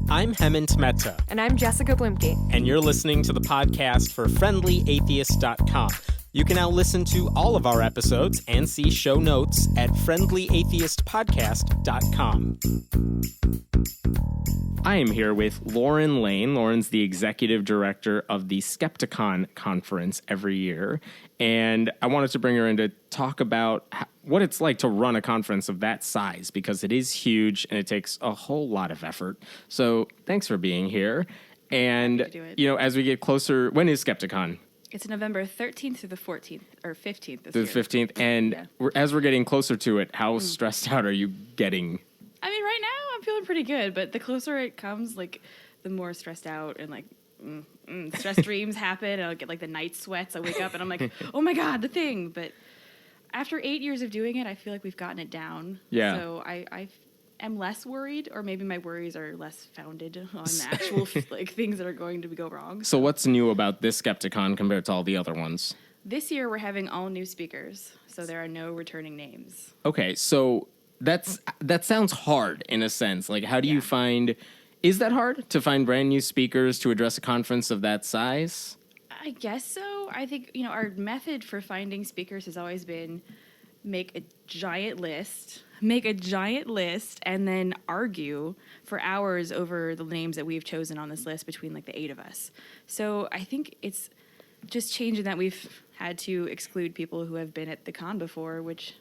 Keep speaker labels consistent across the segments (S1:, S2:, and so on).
S1: I'm Hemant Mehta.
S2: And I'm Jessica Bluemke.
S1: And you're listening to the podcast for FriendlyAtheist.com. You can now listen to all of our episodes and see show notes at FriendlyAtheistPodcast.com. I am here with Lauren Lane. Lauren's the executive director of the Skepticon conference every year. And I wanted to bring her in to talk about what it's like to run a conference of that size, because it is huge and it takes a whole lot of effort. So thanks for being here. And, you know, as we get closer, when is Skepticon?
S3: It's November 13th through the 14th, or 15th this
S1: year. The 15th. And as we're getting closer to it, how stressed out are you getting?
S3: I mean, right now I'm feeling pretty good, but the closer it comes, like, the more stressed out and, like, stress dreams happen. And I'll get, like, the night sweats. I wake up and I'm like, oh, my God, the thing. But after 8 years of doing it, I feel like we've gotten it down.
S1: Yeah.
S3: So I am less worried, or maybe my worries are less founded on the actual like things that are going to go wrong.
S1: So what's new about this Skepticon compared to all the other ones?
S3: This year we're having all new speakers, so there are no returning names.
S1: Okay, so that sounds hard in a sense. Like, how do you find? Is that hard to find brand new speakers to address a conference of that size?
S3: I guess so. I think, you know, our method for finding speakers has always been make a giant list, and then argue for hours over the names that we've chosen on this list between, like, the 8 of us. So I think it's just changing that we've had to exclude people who have been at the con before, which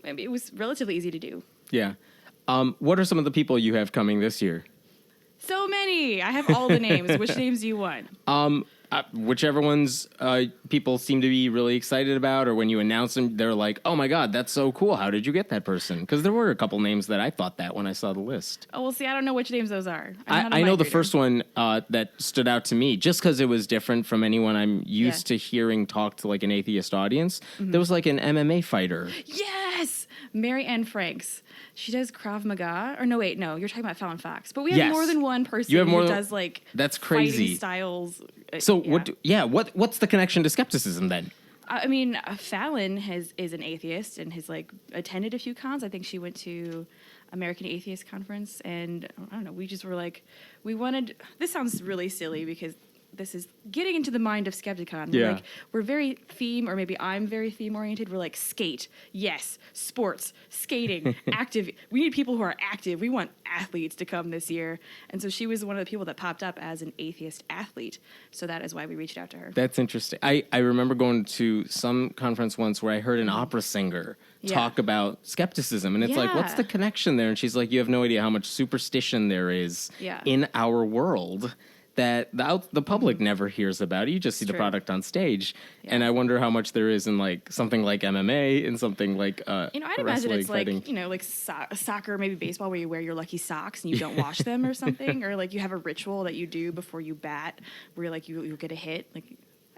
S3: it was relatively easy to do.
S1: Yeah. What are some of the people you have coming this year?
S3: So many. I have all the names. Which names do you want?
S1: Whichever ones people seem to be really excited about, or when you announce them, they're like, oh my God, that's so cool. How did you get that person? Because there were a couple names that I thought that when I saw the list.
S3: Oh, well, see, I don't know which names those are.
S1: I know the first one that stood out to me, just because it was different from anyone I'm used to hearing talk to, like, an atheist audience. Mm-hmm. There was, like, an MMA fighter.
S3: Yes! Mary Ann Franks. She does Krav Maga. Or no, you're talking about Fallon Fox. But we have more than one person who does, like,
S1: that's crazy
S3: fighting styles.
S1: So what's the connection to skepticism then?
S3: I mean, Fallon is an atheist and has, like, attended a few cons. I think she went to American Atheist Conference, and I don't know, we just were like, this sounds really silly because this is getting into the mind of Skepticon.
S1: Yeah.
S3: We're very theme, or maybe I'm very theme oriented. We're like, skate, yes, sports, skating, active. We need people who are active. We want athletes to come this year. And so she was one of the people that popped up as an atheist athlete. So that is why we reached out to her.
S1: That's interesting. I remember going to some conference once where I heard an opera singer talk about skepticism. And it's like, what's the connection there? And she's like, you have no idea how much superstition there is in our world that the public never hears about. You just see the product on stage. Yeah. And I wonder how much there is in, like, something like MMA and something like
S3: I'd imagine it's fighting. Like, you know, like soccer, maybe baseball, where you wear your lucky socks and you don't wash them or something. Or, like, you have a ritual that you do before you bat where, like, you'll get a hit. Like,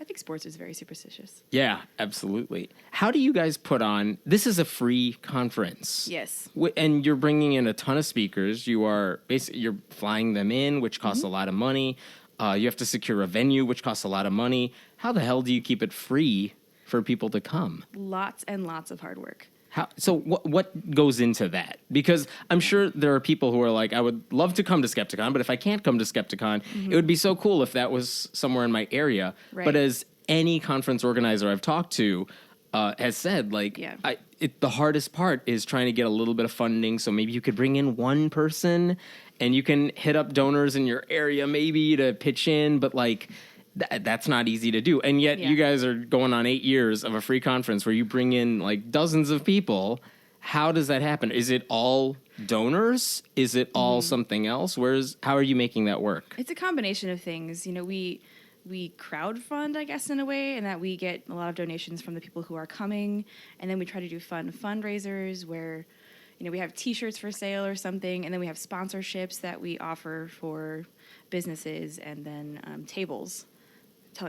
S3: I think sports is very superstitious.
S1: Yeah, absolutely. How do you guys put on... This is a free conference.
S3: Yes.
S1: And you're bringing in a ton of speakers. You're flying them in, which costs a lot of money. You have to secure a venue, which costs a lot of money. How the hell do you keep it free for people to come?
S3: Lots and lots of hard work.
S1: So what goes into that? Because I'm sure there are people who are like, I would love to come to Skepticon, but if I can't come to Skepticon, it would be so cool if that was somewhere in my area. Right. But as any conference organizer I've talked to has said, like, the hardest part is trying to get a little bit of funding. So maybe you could bring in one person and you can hit up donors in your area maybe to pitch in, but, like, that's not easy to do. And yet you guys are going on 8 years of a free conference where you bring in, like, dozens of people. How does that happen? Is it all donors? Is it all something else? How are you making that work?
S3: It's a combination of things. You know, we crowdfund, I guess, in a way, and that we get a lot of donations from the people who are coming. And then we try to do fun fundraisers where, you know, we have T-shirts for sale or something, and then we have sponsorships that we offer for businesses, and then tables.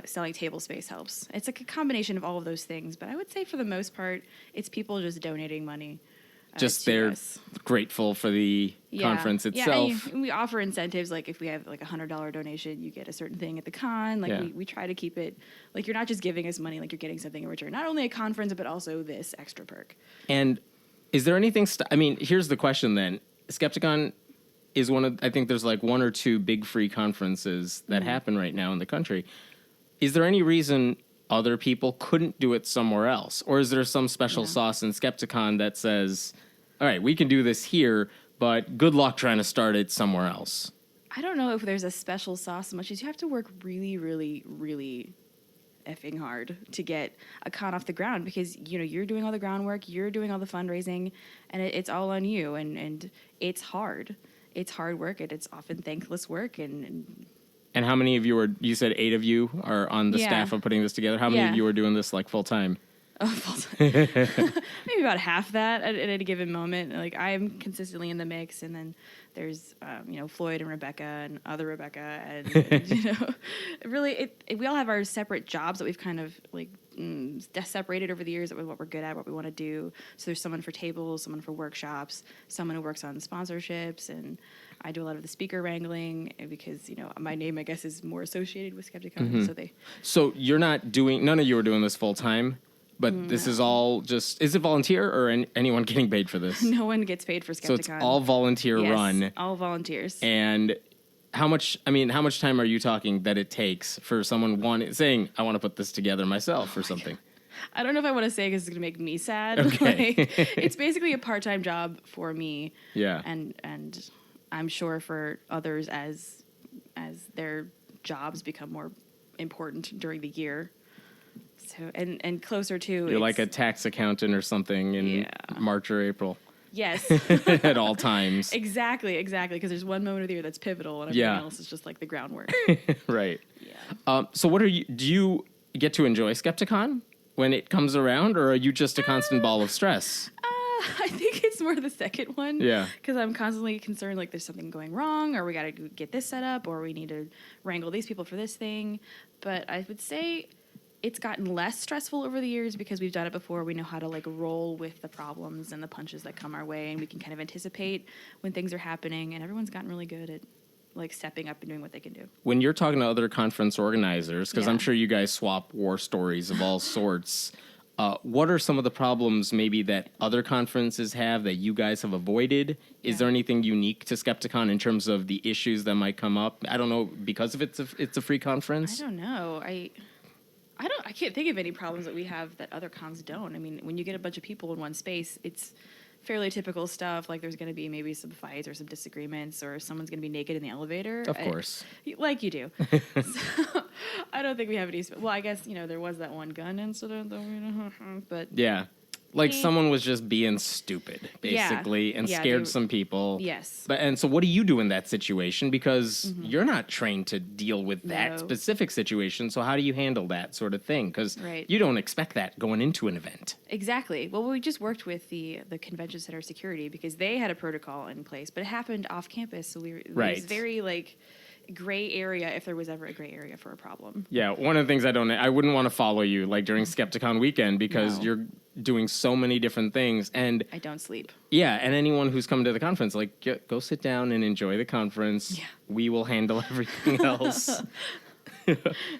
S3: Selling table space helps. It's like a combination of all of those things, but I would say for the most part, it's people just donating money.
S1: They're grateful for the conference itself.
S3: Yeah, and we offer incentives, like if we have like $100 donation, you get a certain thing at the con. Like we try to keep it like you're not just giving us money, like you're getting something in return. Not only a conference, but also this extra perk.
S1: And is there anything? Here's the question then: Skepticon is I think there's like one or two big free conferences that happen right now in the country. Is there any reason other people couldn't do it somewhere else? Or is there some special sauce in Skepticon that says, all right, we can do this here, but good luck trying to start it somewhere else?
S3: I don't know if there's a special sauce so much as you have to work really, really, really effing hard to get a con off the ground, because you're doing all the groundwork, you're doing all the fundraising, and it's all on you, and it's hard. It's hard work, and it's often thankless work, and
S1: how many of you you said 8 of you are on the staff of putting this together. How many of you are doing this like full time?
S3: Maybe about half that at any given moment. Like, I'm consistently in the mix, and then there's Floyd and Rebecca and other Rebecca, and really we all have our separate jobs that we've kind of like separated over the years, that what we're good at, what we want to do. So there's someone for tables, someone for workshops, someone who works on sponsorships, and I do a lot of the speaker wrangling because my name, I guess, is more associated with Skepticon.
S1: So you're not doing, none of you are doing this full time. But this is all just, is it volunteer or anyone getting paid for this?
S3: No one gets paid for Skepticon.
S1: So it's all volunteer run.
S3: All volunteers.
S1: And how much time are you talking that it takes for someone saying, I want to put this together myself or something?
S3: I don't know if I want to say because it's going to make me sad.
S1: Okay.
S3: It's basically a part-time job for me.
S1: Yeah.
S3: And I'm sure for others as their jobs become more important during the year. So and closer to,
S1: you're like a tax accountant or something in March or April.
S3: Yes.
S1: At all times.
S3: Exactly. Because there's one moment of the year that's pivotal, and everything else is just like the groundwork.
S1: Right.
S3: Yeah.
S1: So do you get to enjoy Skepticon when it comes around, or are you just a constant ball of stress?
S3: I think it's more the second one.
S1: Yeah.
S3: Because I'm constantly concerned, like, there's something going wrong, or we got to get this set up, or we need to wrangle these people for this thing. But I would say it's gotten less stressful over the years because we've done it before. We know how to like roll with the problems and the punches that come our way, and we can kind of anticipate when things are happening, and everyone's gotten really good at like stepping up and doing what they can do.
S1: When you're talking to other conference organizers, because I'm sure you guys swap war stories of all sorts, what are some of the problems maybe that other conferences have that you guys have avoided? Is there anything unique to Skepticon in terms of the issues that might come up? I don't know, because of it's a free conference?
S3: I don't know. I can't think of any problems that we have that other cons don't. I mean, when you get a bunch of people in one space, it's fairly typical stuff. Like, there's going to be maybe some fights or some disagreements, or someone's going to be naked in the elevator.
S1: Of course.
S3: Like you do. So, I don't think we have any. Well, I guess, there was that one gun incident, but
S1: yeah. Like, someone was just being stupid, basically, and scared some people.
S3: Yes.
S1: And so what do you do in that situation? Because you're not trained to deal with that specific situation. So how do you handle that sort of thing? Because you don't expect that going into an event.
S3: Exactly. Well, we just worked with the convention center security because they had a protocol in place, but it happened off campus. So it was very, like, gray area if there was ever a gray area for a problem. Yeah,
S1: one of the things I wouldn't want to follow you like during Skepticon weekend because you're doing so many different things, and
S3: I don't sleep.
S1: Yeah, and anyone who's come to the conference, like, go sit down and enjoy the conference. Yeah. We will handle everything else.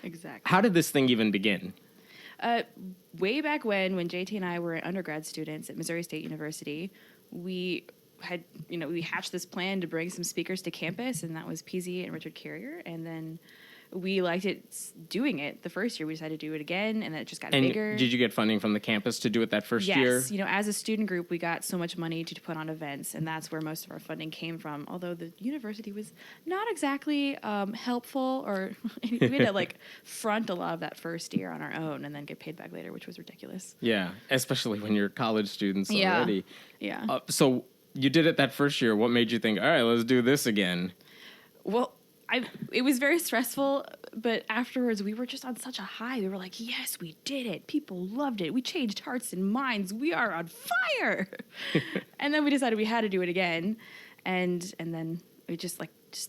S3: Exactly.
S1: How did this thing even begin?
S3: Way back when JT and I were undergrad students at Missouri State University, we hatched this plan to bring some speakers to campus, and that was PZ and Richard Carrier. And then we liked it doing it the first year. We decided to do it again, and then it just got bigger.
S1: Did you get funding from the campus to do it that first year?
S3: Yes. As a student group, we got so much money to put on events, and that's where most of our funding came from. Although the university was not exactly helpful, or we had to front a lot of that first year on our own and then get paid back later, which was ridiculous.
S1: Yeah, especially when you're college students already.
S3: Yeah.
S1: So you did it that first year. What made you think, all right, let's do this again?
S3: Well, it was very stressful, but afterwards we were just on such a high. We were like, yes, we did it. People loved it. We changed hearts and minds. We are on fire. And then we decided we had to do it again. And then it just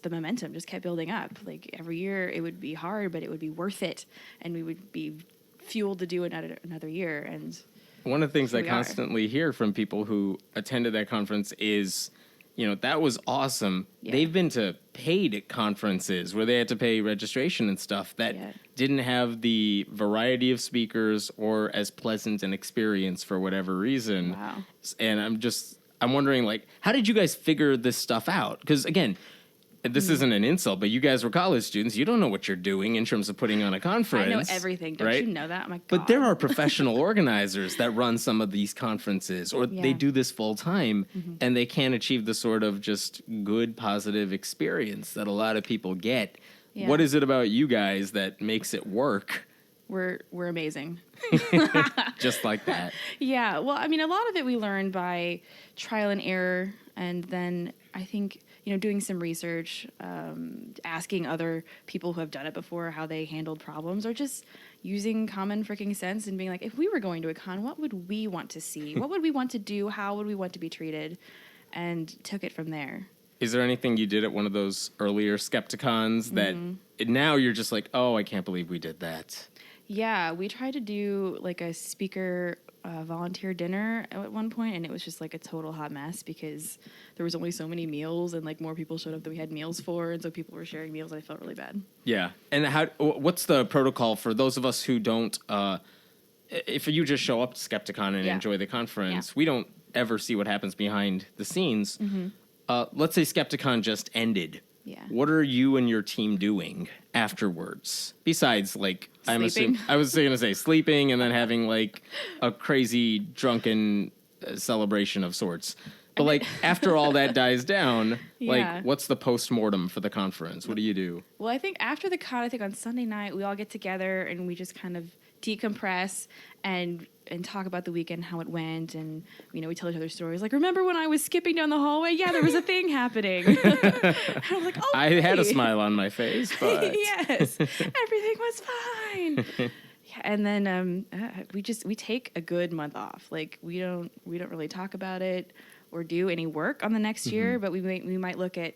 S3: the momentum just kept building up. Like, every year it would be hard, but it would be worth it. And we would be fueled to do another year. And
S1: one of the things I constantly hear from people who attended that conference is, that was awesome. Yeah. They've been to paid conferences where they had to pay registration and stuff that didn't have the variety of speakers or as pleasant an experience for whatever reason.
S3: Wow.
S1: And I'm wondering, like, how did you guys figure this stuff out? Because, again, this isn't an insult, but you guys were college students. You don't know what you're doing in terms of putting on a conference.
S3: I know everything. Don't you know that? Oh my God.
S1: But there are professional organizers that run some of these conferences, or they do this full time, and they can't achieve the sort of just good, positive experience that a lot of people get. Yeah. What is it about you guys that makes it work?
S3: We're amazing.
S1: Just like that.
S3: Yeah. Well, I mean, a lot of it we learned by trial and error, and then I think, doing some research, asking other people who have done it before how they handled problems, or just using common freaking sense and being like, if we were going to a con, what would we want to see? What would we want to do? How would we want to be treated? And took it from there.
S1: Is there anything you did at one of those earlier Skepticons that now you're just like, oh, I can't believe we did that?
S3: Yeah, we tried to do like a speaker volunteer dinner at one point, and it was just like a total hot mess because there was only so many meals, and like more people showed up than we had meals for, and so people were sharing meals, and I felt really bad. Yeah,
S1: and what's the protocol for those of us who don't? If you just show up to Skepticon and enjoy the conference, we don't ever see what happens behind the scenes. Let's say Skepticon just ended.
S3: Yeah.
S1: What are you and your team doing afterwards? Besides, like,
S3: sleeping.
S1: I was going to say sleeping and then having, like, a crazy drunken celebration of sorts. But, like, after all that dies down, like, what's the post-mortem for the conference? What do you do?
S3: Well, I think after the con, I think on Sunday night, we all get together and we just kind of decompress and talk about the weekend, how it went, and we tell each other stories. Like, remember when I was skipping down the hallway? Yeah, there was a thing happening. And I was like, oh,
S1: I had a smile on my face, but
S3: yes, everything was fine. Yeah, and then we take a good month off. Like, we don't really talk about it or do any work on the next year, but we might look at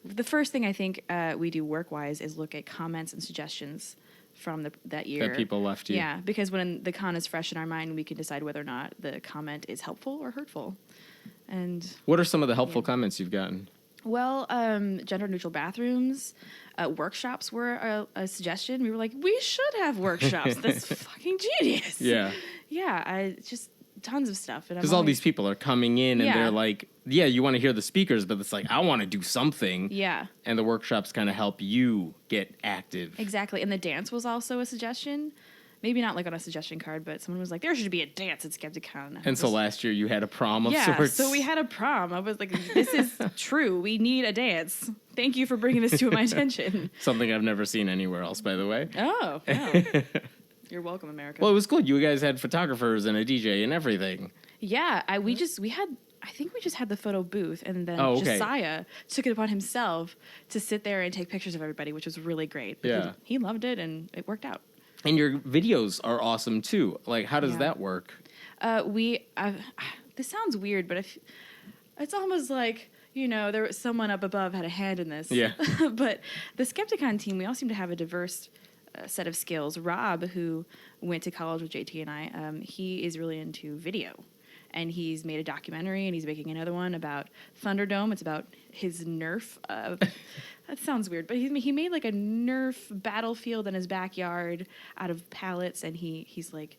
S3: the first thing I think we do work wise is look at comments and suggestions from that year.
S1: That people left you.
S3: Yeah, because when the con is fresh in our mind, we can decide whether or not the comment is helpful or hurtful. And
S1: what are some of the helpful comments you've gotten?
S3: Well, gender-neutral bathrooms, workshops were a suggestion. We were like, we should have workshops. That's fucking genius.
S1: Yeah.
S3: Yeah, just tons of stuff.
S1: Because all these people are coming in and they're like, yeah, you want to hear the speakers, but it's like, I want to do something.
S3: Yeah.
S1: And the workshops kind of help you get active.
S3: Exactly. And the dance was also a suggestion. Maybe not like on a suggestion card, but someone was like, there should be a dance at Skepticon.
S1: And so last year you had a prom of sorts.
S3: Yeah, so we had a prom. I was like, this is true. We need a dance. Thank you for bringing this to my attention.
S1: Something I've never seen anywhere else, by the way.
S3: Oh, no. You're welcome, America.
S1: Well, it was cool. You guys had photographers and a DJ and everything.
S3: Yeah, I think we just had the photo booth, and then Josiah took it upon himself to sit there and take pictures of everybody, which was really great.
S1: Yeah.
S3: He loved it, and it worked out.
S1: And your videos are awesome, too. Like, how does that work?
S3: This sounds weird, but it's almost like, there was someone up above had a hand in this.
S1: Yeah.
S3: But the Skepticon team, we all seem to have a diverse set of skills. Rob, who went to college with JT and I, he is really into video. And he's made a documentary, and he's making another one about Thunderdome. It's about his Nerf. That sounds weird, but he made like a Nerf battlefield in his backyard out of pallets, and he's like,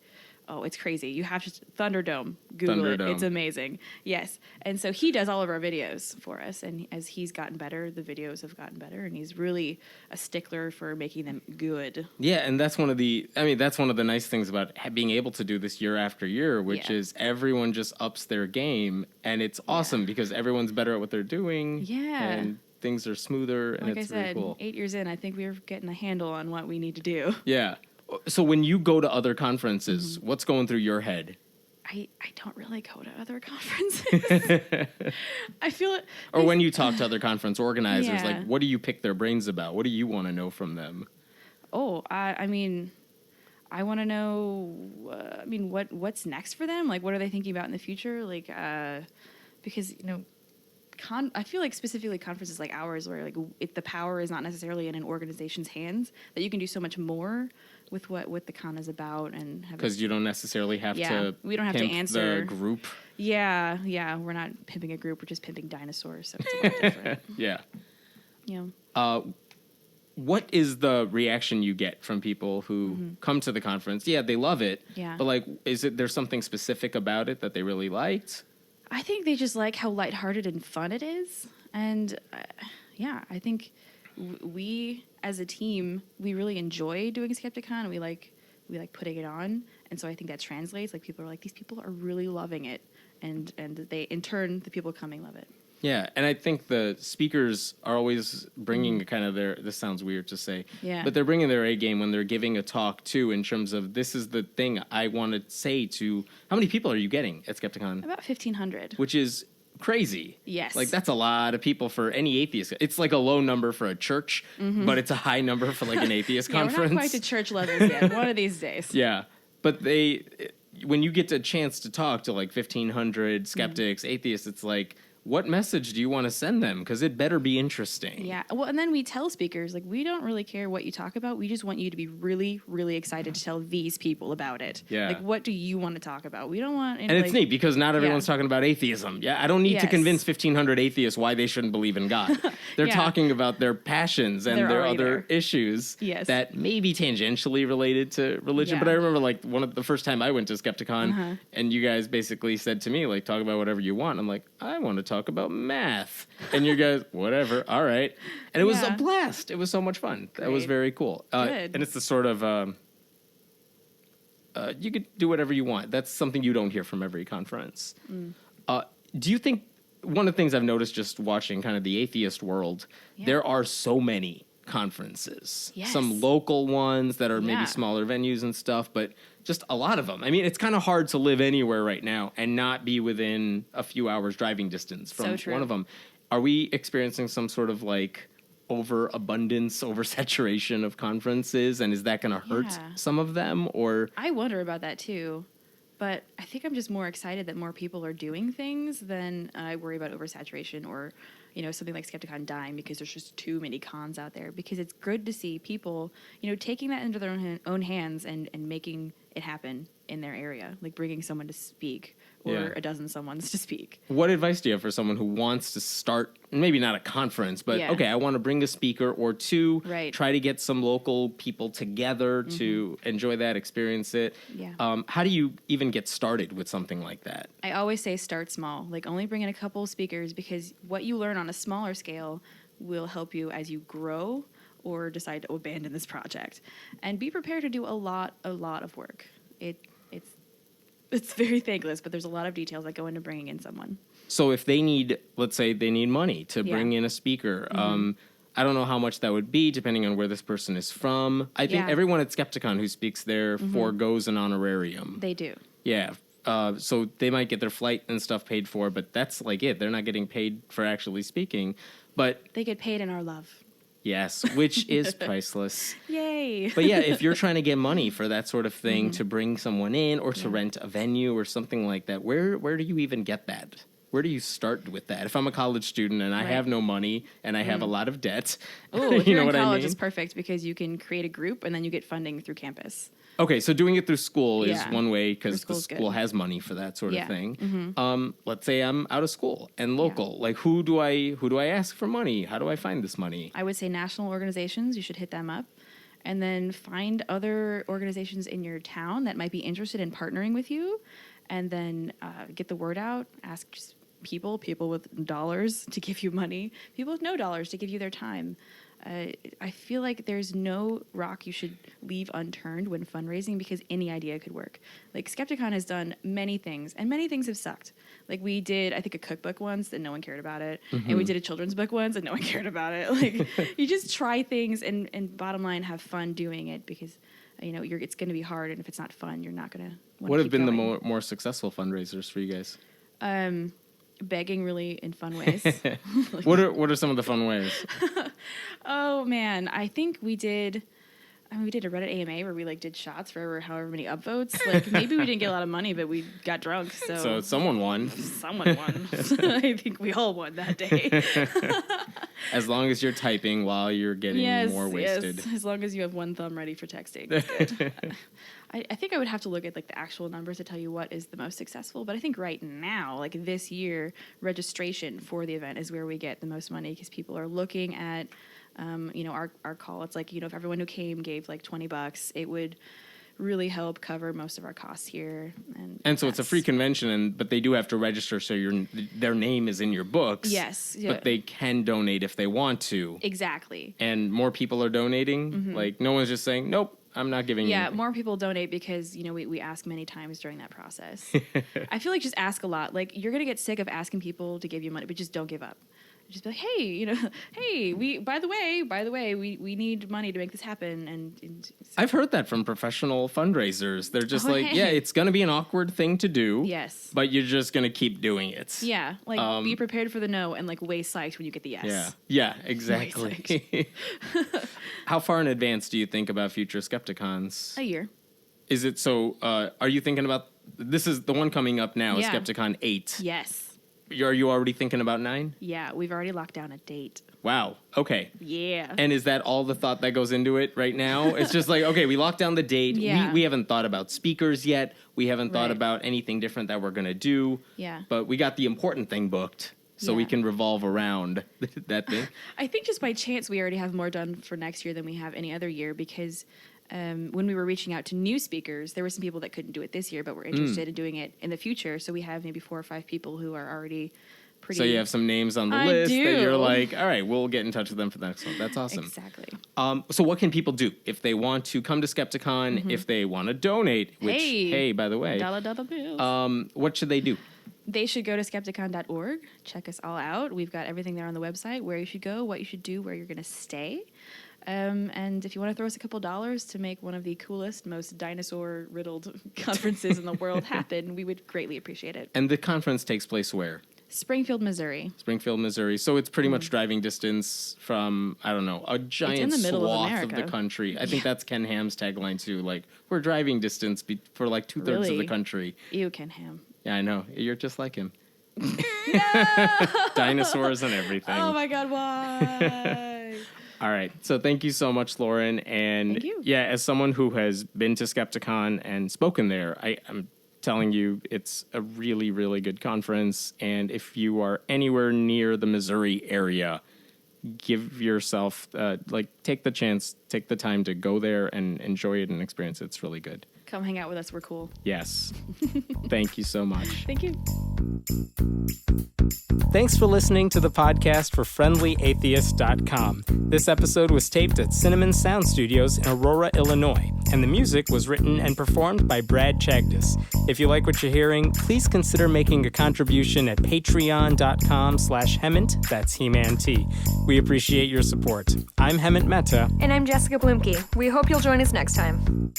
S3: oh, it's crazy. You have to Thunderdome. Google it. It's amazing. Yes. And so he does all of our videos for us, and as he's gotten better, the videos have gotten better, and he's really a stickler for making them good.
S1: Yeah, and that's one of the nice things about being able to do this year after year, which is everyone just ups their game, and it's awesome because everyone's better at what they're doing.
S3: Yeah.
S1: And things are smoother, and it's really cool.
S3: 8 years in, I think we're getting a handle on what we need to do.
S1: Yeah. So when you go to other conferences, what's going through your head?
S3: I don't really go to other conferences. I feel it.
S1: Or when you talk to other conference organizers, like, what do you pick their brains about? What do you want to know from them?
S3: Oh, I mean, I want to know, what's next for them? Like, what are they thinking about in the future? Like, because, I feel like specifically conferences like ours where like if the power is not necessarily in an organization's hands, that you can do so much more with what the con is about, and
S1: because you don't necessarily have to.
S3: We don't have to answer
S1: the group.
S3: Yeah, we're not pimping a group; we're just pimping dinosaurs. So it's a lot different.
S1: Yeah. What is the reaction you get from people who come to the conference? Yeah, they love it.
S3: Yeah.
S1: But like, there's something specific about it that they really liked?
S3: I think they just like how lighthearted and fun it is. And I think we as a team, we really enjoy doing Skepticon, and we like putting it on. And so I think that translates. Like, people are like, these people are really loving it. And they, in turn, the people coming love it.
S1: Yeah, and I think the speakers are always bringing kind of this sounds weird to say, but they're bringing their A game when they're giving a talk, too, in terms of, this is the thing I want to say to... How many people are you getting at Skepticon?
S3: About 1,500.
S1: Which is crazy.
S3: Yes.
S1: Like, that's a lot of people for any atheist. It's like a low number for a church, but it's a high number for, like, an atheist conference.
S3: We're not quite to church levels yet, one of these days.
S1: Yeah, but when you get a chance to talk to, like, 1,500 skeptics, atheists, it's like... What message do you want to send them? Because it better be interesting.
S3: Yeah. Well, and then we tell speakers, like, we don't really care what you talk about. We just want you to be really, really excited to tell these people about it.
S1: Yeah.
S3: Like, what do you want to talk about? We don't want...
S1: And it's neat because not everyone's talking about atheism. Yeah, I don't need to convince 1,500 atheists why they shouldn't believe in God. They're talking about their passions and their other issues that may be tangentially related to religion. But I remember, like, the first time I went to Skepticon, and you guys basically said to me, like, talk about whatever you want. I'm like, I want to talk about math. And you guys, whatever, all right. And it was a blast. It was so much fun.
S3: Great.
S1: That was very cool.
S3: Good.
S1: And it's the sort of... you could do whatever you want. That's something you don't hear from every conference. Do you think... One of the things I've noticed just watching kind of the atheist world, there are so many conferences.
S3: Yes.
S1: Some local ones that are maybe smaller venues and stuff, but just a lot of them. I mean, it's kind of hard to live anywhere right now and not be within a few hours driving distance from one of them. Are we experiencing some sort of like overabundance, oversaturation of conferences, and is that going to hurt some of them? Or
S3: I wonder about that too. But I think I'm just more excited that more people are doing things than I worry about oversaturation or, something like Skepticon dying because there's just too many cons out there. Because it's good to see people, taking that into their own hands and making it happen in their area, like bringing someone to speak or a dozen someones to speak.
S1: What advice do you have for someone who wants to start, maybe not a conference, but okay, I want to bring a speaker or two, try to get some local people together to enjoy that, experience it.
S3: Yeah.
S1: How do you even get started with something like that?
S3: I always say start small, like only bring in a couple of speakers, because what you learn on a smaller scale will help you as you grow or decide to abandon this project. And be prepared to do a lot of work. It's very thankless, but there's a lot of details that go into bringing in someone.
S1: So if they need, let's say they need money to bring in a speaker, I don't know how much that would be depending on where this person is from. I think everyone at Skepticon who speaks there forgoes an honorarium.
S3: They do.
S1: Yeah. So they might get their flight and stuff paid for, but that's like it. They're not getting paid for actually speaking. But
S3: they get paid in our love.
S1: Yes, which is priceless.
S3: Yay.
S1: But yeah, if you're trying to get money for that sort of thing, to bring someone in or to rent a venue or something like that, where do you even get that? Where do you start with that? If I'm a college student and I have no money and I have a lot of debt,
S3: oh, if you're in college, it's perfect because you can create a group and then you get funding through campus.
S1: Okay, so doing it through school is one way because the school has money for that sort of thing. Let's say I'm out of school and local. Like, who do I ask for money? How do I find this money?
S3: I would say national organizations. You should hit them up. And then find other organizations in your town that might be interested in partnering with you. And then get the word out. Ask people with dollars to give you money, people with no dollars to give you their time. I feel like there's no rock you should leave unturned when fundraising because any idea could work. Like, Skepticon has done many things, and many things have sucked. Like, we did, I think, a cookbook once, and no one cared about it. And we did a children's book once, and no one cared about it. Like, you just try things, and bottom line, have fun doing it because, it's going to be hard, and if it's not fun, you're not going to want to keep
S1: What have been
S3: going.
S1: the more successful fundraisers for you guys?
S3: Begging really in fun ways.
S1: What are some of the fun ways?
S3: Oh man, I think we did a Reddit AMA where we did shots for however many upvotes. Like, maybe we didn't get a lot of money, but we got drunk. So
S1: someone won.
S3: Someone won. I think we all won that day.
S1: As long as you're typing while you're getting more wasted.
S3: Yes, as long as you have one thumb ready for texting. That's good. I think I would have to look at the actual numbers to tell you what is the most successful. But I think right now, this year, registration for the event is where we get the most money because people are looking at, our call. It's if everyone who came gave $20, it would really help cover most of our costs here.
S1: And so it's a free convention, but they do have to register so their name is in your books.
S3: Yes. Yeah.
S1: But they can donate if they want to.
S3: Exactly.
S1: And more people are donating.
S3: Mm-hmm.
S1: Like, no one's just saying, nope, I'm not giving you anything.
S3: More people donate because, we ask many times during that process. I feel like just ask a lot. Like, you're going to get sick of asking people to give you money, but just don't give up. Just be like, hey, by the way, we need money to make this happen. And so.
S1: I've heard that from professional fundraisers. They're just it's going to be an awkward thing to do.
S3: Yes.
S1: But you're just going to keep doing it.
S3: Yeah. Like, be prepared for the no and, like, way psyched when you get the yes.
S1: Yeah, exactly. How far in advance do you think about future Skepticons?
S3: A year.
S1: Is it so, are you thinking about, this is the one coming up now, is Skepticon 8.
S3: Yes.
S1: Are you already thinking about 9?
S3: Yeah, we've already locked down a date.
S1: Wow. Okay.
S3: Yeah.
S1: And is that all the thought that goes into it right now? It's just like, okay, we locked down the date.
S3: Yeah.
S1: We haven't thought about speakers yet. We haven't thought about anything different that we're going to do.
S3: Yeah.
S1: But we got the important thing booked, so we can revolve around that thing.
S3: I think just by chance we already have more done for next year than we have any other year because when we were reaching out to new speakers, there were some people that couldn't do it this year, but were interested in doing it in the future. So we have maybe 4 or 5 people who are already pretty...
S1: So you have some names on the list that you're like, all right, we'll get in touch with them for the next one. That's awesome.
S3: Exactly.
S1: So what can people do if they want to come to Skepticon, if they want to donate, which, hey, by the way,
S3: dollar bills.
S1: what should they do?
S3: They should go to skepticon.org, check us all out. We've got everything there on the website, where you should go, what you should do, where you're going to stay. And if you want to throw us a couple dollars to make one of the coolest, most dinosaur-riddled conferences in the world happen, we would greatly appreciate it.
S1: And the conference takes place where?
S3: Springfield, Missouri.
S1: Springfield, Missouri. So it's pretty much driving distance from, I don't know, a giant swath of the country. I think that's Ken Ham's tagline, too. Like, we're driving distance for like 2/3 of the country.
S3: Ew, Ken Ham.
S1: Yeah, I know. You're just like him.
S3: No!
S1: Dinosaurs and everything.
S3: Oh, my God, why?
S1: All right. So thank you so much, Lauren. And
S3: thank you.
S1: Yeah, as someone who has been to Skepticon and spoken there, I'm telling you, it's a really, really good conference. And if you are anywhere near the Missouri area, give yourself, take the chance, take the time to go there and enjoy it and experience it. It's really good.
S3: Come hang out with us. We're cool.
S1: Yes. Thank you so much.
S3: Thank you.
S1: Thanks for listening to the podcast for FriendlyAtheist.com. This episode was taped at Cinnamon Sound Studios in Aurora, Illinois, and the music was written and performed by Brad Chagdis. If you like what you're hearing, please consider making a contribution at patreon.com/Hemant, that's He-Man T. We appreciate your support. I'm Hemant Mehta.
S2: And I'm Jessica Blumke. We hope you'll join us next time.